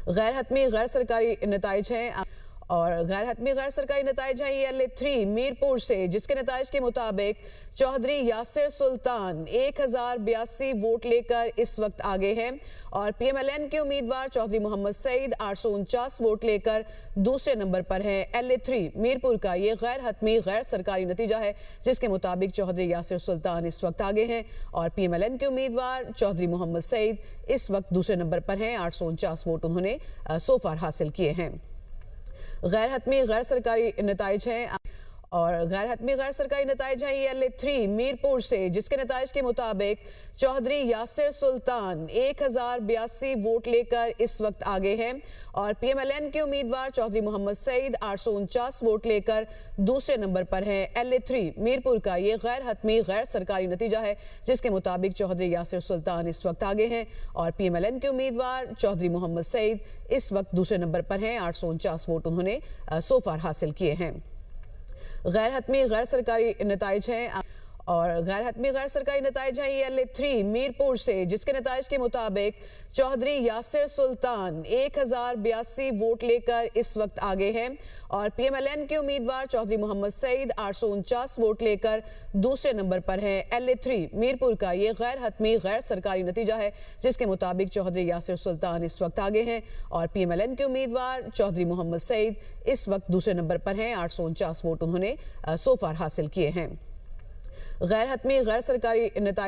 गैर हतमी गैर सरकारी नताइज हैं और गैर हतमी गैर सरकारी नताइज हैं ELA3 मीरपुर से, जिसके नताइज के मुताबिक चौधरी यासिर सुल्तान 1082 वोट लेकर इस वक्त आगे हैं और PMLN के उम्मीदवार चौधरी मोहम्मद सईद 849 वोट लेकर दूसरे नंबर पर हैं। ELA3 मीरपुर का ये गैर हतमी गैर सरकारी नतीजा है, जिसके मुताबिक चौधरी यासिर सुल्तान इस वक्त आगे हैं और PMLN के उम्मीदवार चौधरी मोहम्मद सईद इस वक्त दूसरे नंबर पर हैं। 849 वोट उन्होंने सोफार हासिल किए हैं। गैर हतमी गैर सरकारी नताइज हैं और गैर हतमी गैर सरकारी नताइज हैं ELA3 मीरपुर से, जिसके नताइज के मुताबिक चौधरी यासिर सुल्तान 1082 वोट लेकर इस वक्त आगे हैं और PMLN के उम्मीदवार चौधरी मोहम्मद सईद 849 वोट लेकर दूसरे नंबर पर हैं। ELA3 मीरपुर का ये गैर हतमी गैर सरकारी नतीजा है, जिसके मुताबिक चौधरी यासिर सुल्तान इस वक्त आगे हैं और PMLN के उम्मीदवार चौधरी मोहम्मद सईद इस वक्त दूसरे नंबर पर हैं। 849 वोट उन्होंने सोफार हासिल किए हैं। गैर हतमी गैर सरकारी नताइज हैं और गैर हतमी गैर सरकारी नताइज हैं ELA3 मीरपुर से, जिसके नताइज के मुताबिक चौधरी यासिर सुल्तान 1082 वोट लेकर इस वक्त आगे हैं और PMLN के उम्मीदवार चौधरी मोहम्मद सईद 849 वोट लेकर दूसरे नंबर पर हैं। ELA3 मीरपुर का ये गैर हतमी गैर सरकारी नतीजा है, जिसके मुताबिक चौधरी यासिर सुल्तान इस वक्त आगे हैं और PMLN के उम्मीदवार चौधरी मोहम्मद सईद इस वक्त दूसरे नंबर पर हैं। 849 वोट उन्होंने सोफार हासिल किए हैं। गैर हतमी गैर सरकारी नताइज